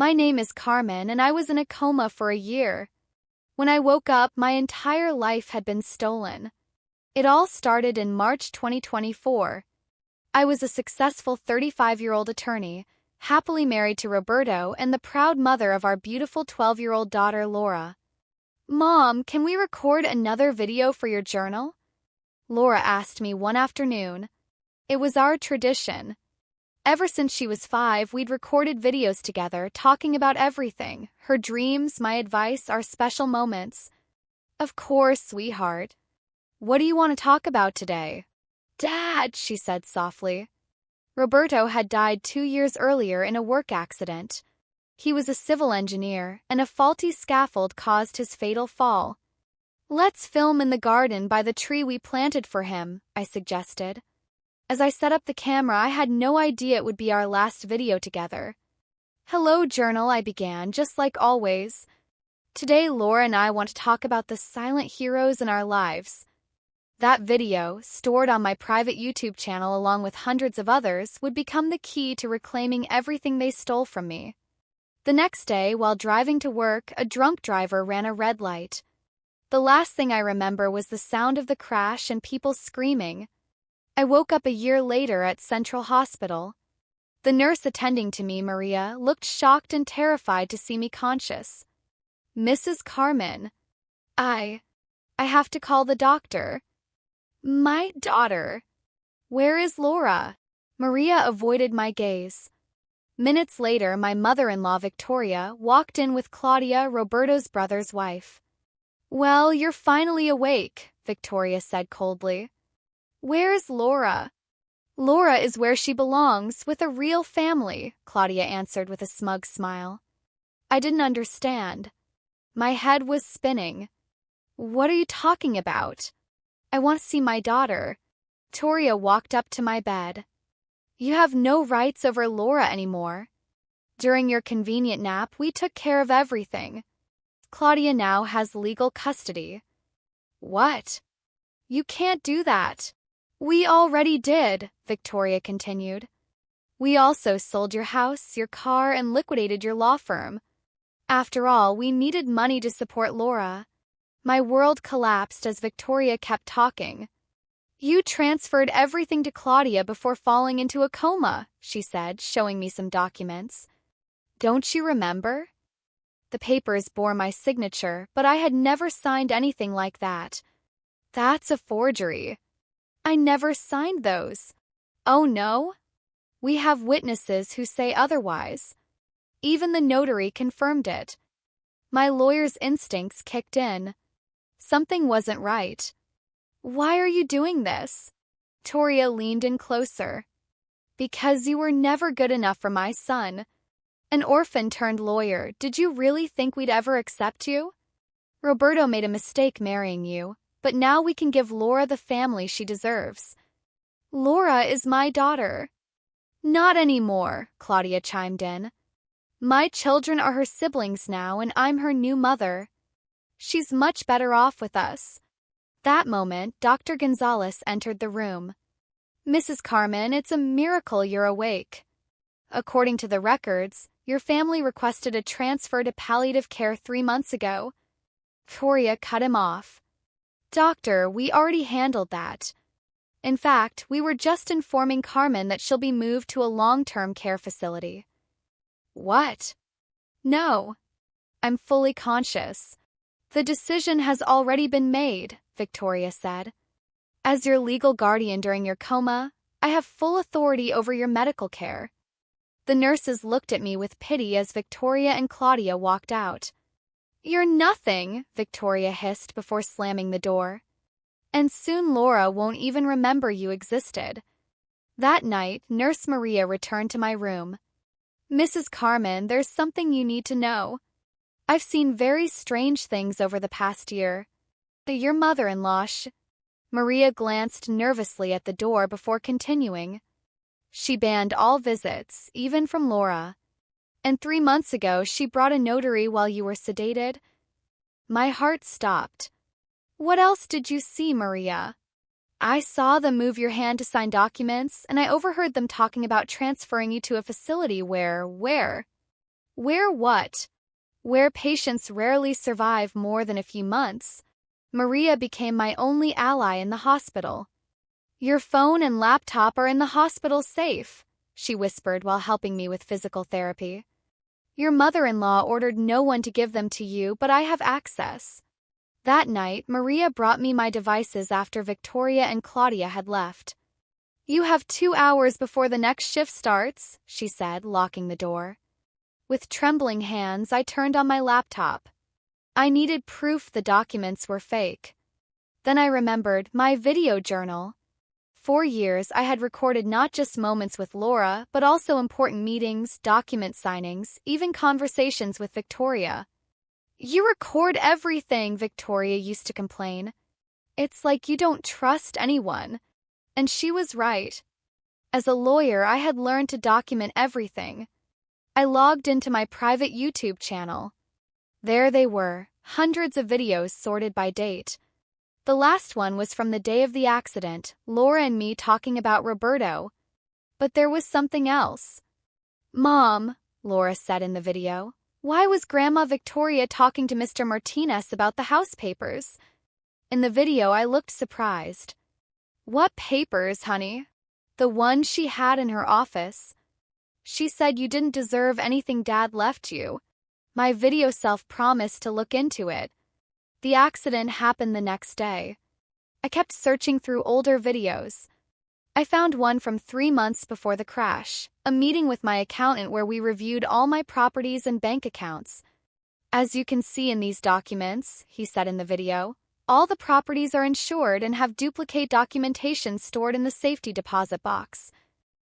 My name is Carmen, and I was in a coma for a year. When I woke up, my entire life had been stolen. It all started in March 2024. I was a successful 35-year-old attorney, happily married to Roberto and the proud mother of our beautiful 12-year-old daughter, Laura. "Mom, can we record another video for your journal?" Laura asked me one afternoon. It was our tradition. Ever since she was 5, we'd recorded videos together, talking about everything, her dreams, my advice, our special moments. "Of course, sweetheart. What do you want to talk about today?" "Dad," she said softly. Roberto had died 2 years earlier in a work accident. He was a civil engineer, and a faulty scaffold caused his fatal fall. "Let's film in the garden by the tree we planted for him," I suggested. As I set up the camera, I had no idea it would be our last video together. "Hello, journal," I began, just like always. "Today, Laura and I want to talk about the silent heroes in our lives." That video, stored on my private YouTube channel along with hundreds of others, would become the key to reclaiming everything they stole from me. The next day, while driving to work, a drunk driver ran a red light. The last thing I remember was the sound of the crash and people screaming. I woke up a year later at Central Hospital. The nurse attending to me, Maria, looked shocked and terrified to see me conscious. "Mrs. Carmen, I have to call the doctor." "My daughter. Where is Laura?" Maria avoided my gaze. Minutes later, my mother-in-law, Victoria, walked in with Claudia, Roberto's brother's wife. "Well, you're finally awake," Victoria said coldly. "Where's Laura?" "Laura is where she belongs, with a real family," Claudia answered with a smug smile. I didn't understand. My head was spinning. "What are you talking about?" "I want to see my daughter." Victoria walked up to my bed. "You have no rights over Laura anymore. During your convenient nap, we took care of everything. Claudia now has legal custody." "What? You can't do that." "We already did," Victoria continued. "We also sold your house, your car, and liquidated your law firm. After all, we needed money to support Laura." My world collapsed as Victoria kept talking. "You transferred everything to Claudia before falling into a coma," she said, showing me some documents. "Don't you remember?" The papers bore my signature, but I had never signed anything like that. "That's a forgery." "I never signed those." "Oh no? We have witnesses who say otherwise. Even the notary confirmed it." My lawyer's instincts kicked in. Something wasn't right. "Why are you doing this?" Victoria leaned in closer. "Because you were never good enough for my son. An orphan turned lawyer. Did you really think we'd ever accept you? Roberto made a mistake marrying you, but now we can give Laura the family she deserves." "Laura is my daughter." "Not anymore," Claudia chimed in. "My children are her siblings now, and I'm her new mother. She's much better off with us." That moment, Dr. Gonzalez entered the room. "Mrs. Carmen, it's a miracle you're awake. According to the records, your family requested a transfer to palliative care 3 months ago." Victoria cut him off. "Doctor, we already handled that. In fact, we were just informing Carmen that she'll be moved to a long-term care facility." "What?" "No. I'm fully conscious. The decision has already been made," Victoria said. "As your legal guardian during your coma, I have full authority over your medical care." The nurses looked at me with pity as Victoria and Claudia walked out. "You're nothing," Victoria hissed before slamming the door. "And soon Laura won't even remember you existed." That night, Nurse Maria returned to my room. "Mrs. Carmen, there's something you need to know. I've seen very strange things over the past year. Your mother-in-law, Maria glanced nervously at the door before continuing. "She banned all visits, even from Laura. And 3 months ago, she brought a notary while you were sedated." My heart stopped. "What else did you see, Maria?" "I saw them move your hand to sign documents, and I overheard them talking about transferring you to a facility where? Where what? Where patients rarely survive more than a few months. Maria became my only ally in the hospital. Your phone and laptop are in the hospital safe, she whispered while helping me with physical therapy. Your mother-in-law ordered no one to give them to you, but I have access. That night, Maria brought me my devices after Victoria and Claudia had left. You have 2 hours before the next shift starts, she said, locking the door. With trembling hands, I turned on my laptop. I needed proof the documents were fake. Then I remembered my video journal. For years, I had recorded not just moments with Laura, but also important meetings, document signings, even conversations with Victoria. You record everything, Victoria used to complain. It's like you don't trust anyone. And she was right. As a lawyer, I had learned to document everything. I logged into my private YouTube channel. There they were, hundreds of videos sorted by date. The last one was from the day of the accident, Laura and me talking about Roberto. But there was something else. Mom, Laura said in the video, why was Grandma Victoria talking to Mr. Martinez about the house papers? In the video, I looked surprised. What papers, honey? The one she had in her office. She said you didn't deserve anything Dad left you. My video self promised to look into it. The accident happened the next day. I kept searching through older videos. I found one from 3 months before the crash, a meeting with my accountant where we reviewed all my properties and bank accounts. As you can see in these documents, he said in the video, all the properties are insured and have duplicate documentation stored in the safety deposit box.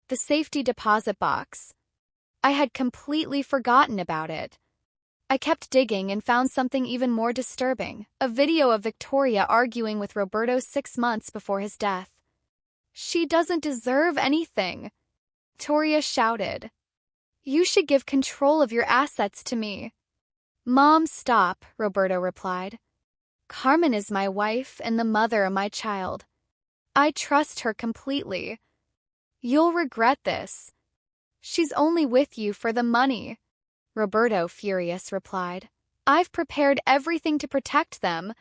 The safety deposit box. I had completely forgotten about it. I kept digging and found something even more disturbing, a video of Victoria arguing with Roberto 6 months before his death. She doesn't deserve anything, Victoria shouted. You should give control of your assets to me. Mom, stop, Roberto replied. Carmen is my wife and the mother of my child. I trust her completely. You'll regret this. She's only with you for the money, Roberto, furious, replied. I've prepared everything to protect them.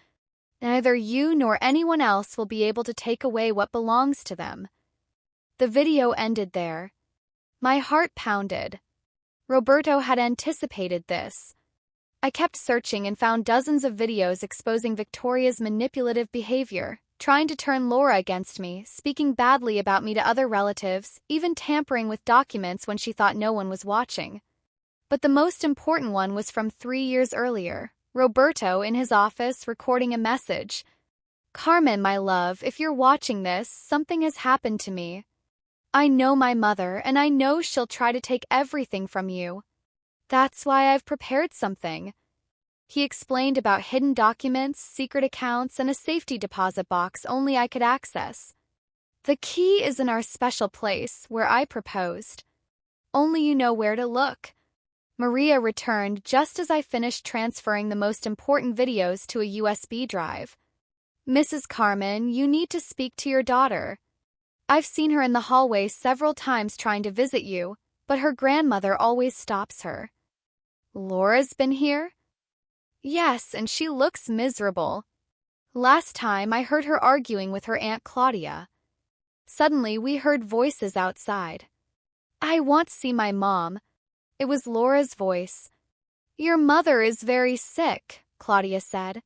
Neither you nor anyone else will be able to take away what belongs to them. The video ended there. My heart pounded. Roberto had anticipated this. I kept searching and found dozens of videos exposing Victoria's manipulative behavior, trying to turn Laura against me, speaking badly about me to other relatives, even tampering with documents when she thought no one was watching. But the most important one was from 3 years earlier, Roberto in his office recording a message. Carmen, my love, if you're watching this, something has happened to me. I know my mother, and I know she'll try to take everything from you. That's why I've prepared something. He explained about hidden documents, secret accounts, and a safety deposit box only I could access. The key is in our special place, where I proposed. Only you know where to look. Maria returned just as I finished transferring the most important videos to a USB drive. Mrs. Carmen, you need to speak to your daughter. I've seen her in the hallway several times trying to visit you, but her grandmother always stops her. Laura's been here? Yes, and she looks miserable. Last time I heard her arguing with her Aunt Claudia. Suddenly we heard voices outside. I want to see my mom. It was Laura's voice. Your mother is very sick, Claudia said.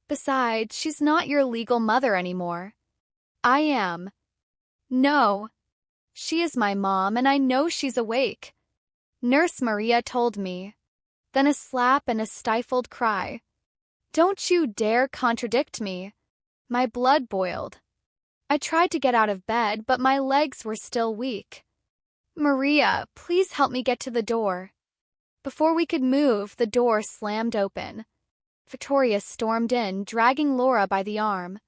Besides, she's not your legal mother anymore. I am. No. She is my mom, and I know she's awake. Nurse Maria told me. Then a slap and a stifled cry. Don't you dare contradict me. My blood boiled. I tried to get out of bed, but my legs were still weak. Maria, please help me get to the door. Before we could move, the door slammed open. Victoria stormed in, dragging Laura by the arm.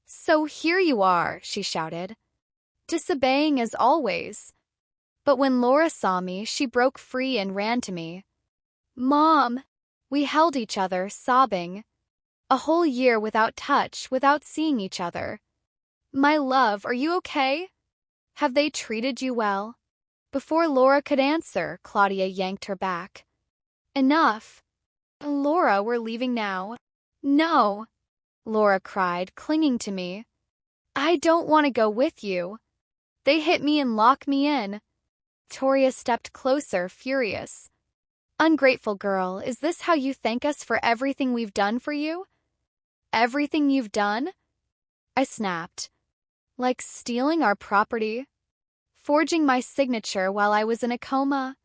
So here you are, she shouted. Disobeying as always. But when Laura saw me, she broke free and ran to me. Mom! We held each other, sobbing. A whole year without touch, without seeing each other. My love, are you okay? Have they treated you well? Before Laura could answer, Claudia yanked her back. Enough. Laura, we're leaving now. No, Laura cried, clinging to me. I don't want to go with you. They hit me and lock me in. Victoria stepped closer, furious. Ungrateful girl, is this how you thank us for everything we've done for you? Everything you've done? I snapped. Like stealing our property? Forging my signature while I was in a coma?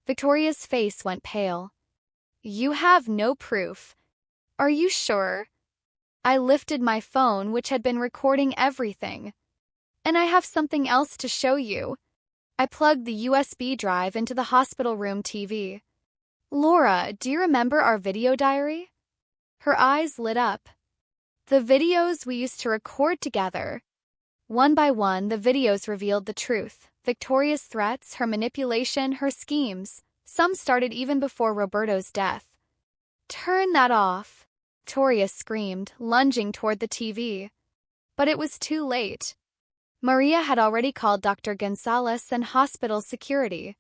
Victoria's face went pale. You have no proof. Are you sure? I lifted my phone, which had been recording everything. And I have something else to show you. I plugged the USB drive into the hospital room TV. Laura, do you remember our video diary? Her eyes lit up. The videos we used to record together. One by one, the videos revealed the truth. Victoria's threats, her manipulation, her schemes. Some started even before Roberto's death. Turn that off, Victoria screamed, lunging toward the TV. But it was too late. Maria had already called Dr. Gonzalez and hospital security.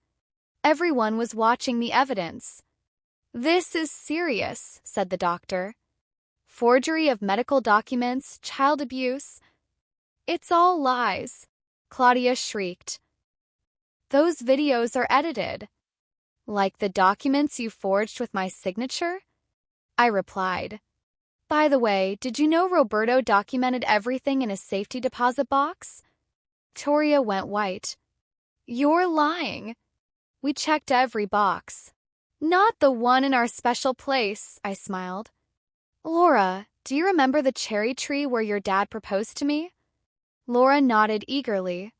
Everyone was watching the evidence. This is serious, said the doctor. Forgery of medical documents, child abuse. It's all lies, Claudia shrieked. Those videos are edited. Like the documents you forged with my signature? I replied. By the way, did you know Roberto documented everything in a safety deposit box? Victoria went white. You're lying. We checked every box. Not the one in our special place, I smiled. Laura, do you remember the cherry tree where your dad proposed to me? Laura nodded eagerly.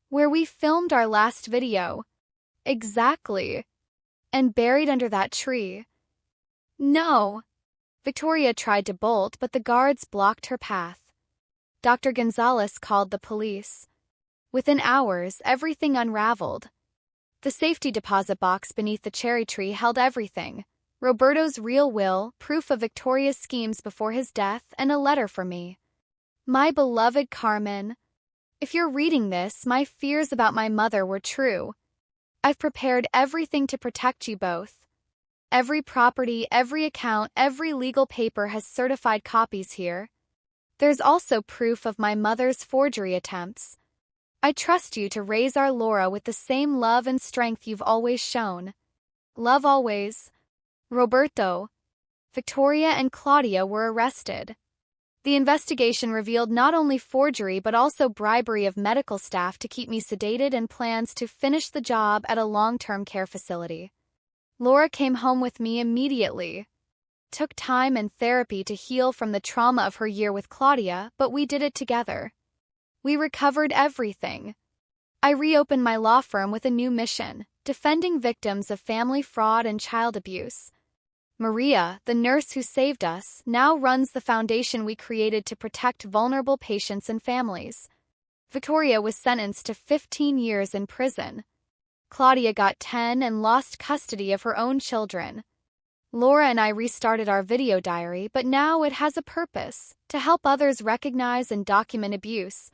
Where we filmed our last video. Exactly. And buried under that tree. No. Victoria tried to bolt, but the guards blocked her path. Dr. Gonzalez called the police. Within hours, everything unraveled. The safety deposit box beneath the cherry tree held everything. Roberto's real will, proof of Victoria's schemes before his death, and a letter for me. My beloved Carmen, if you're reading this, my fears about my mother were true. I've prepared everything to protect you both. Every property, every account, every legal paper has certified copies here. There's also proof of my mother's forgery attempts. I trust you to raise our Laura with the same love and strength you've always shown. Love always. Roberto. Victoria and Claudia were arrested. The investigation revealed not only forgery but also bribery of medical staff to keep me sedated and plans to finish the job at a long-term care facility. Laura came home with me immediately. Took time and therapy to heal from the trauma of her year with Claudia, but we did it together. We recovered everything. I reopened my law firm with a new mission, defending victims of family fraud and child abuse. Maria, the nurse who saved us, now runs the foundation we created to protect vulnerable patients and families. Victoria was sentenced to 15 years in prison. Claudia got 10 and lost custody of her own children. Laura and I restarted our video diary, but now it has a purpose, to help others recognize and document abuse.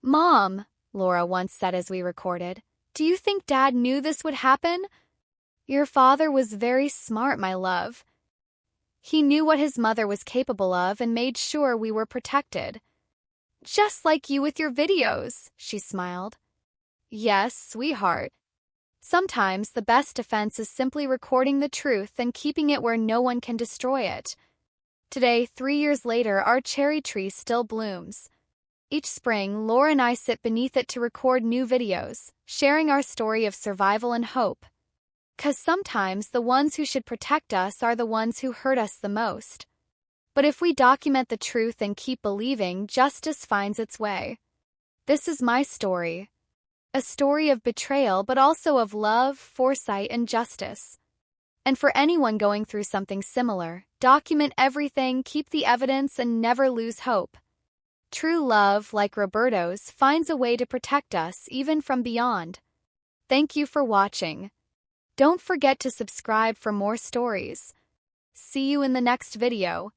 Mom, Laura once said as we recorded, do you think Dad knew this would happen? Your father was very smart, my love. He knew what his mother was capable of and made sure we were protected. Just like you with your videos, she smiled. Yes, sweetheart. Sometimes the best defense is simply recording the truth and keeping it where no one can destroy it. Today, 3 years later, our cherry tree still blooms. Each spring, Laura and I sit beneath it to record new videos, sharing our story of survival and hope. 'Cause sometimes the ones who should protect us are the ones who hurt us the most. But if we document the truth and keep believing, justice finds its way. This is my story. A story of betrayal, but also of love, foresight, and justice. And for anyone going through something similar, document everything, keep the evidence, and never lose hope. True love, like Roberto's, finds a way to protect us, even from beyond. Thank you for watching. Don't forget to subscribe for more stories. See you in the next video.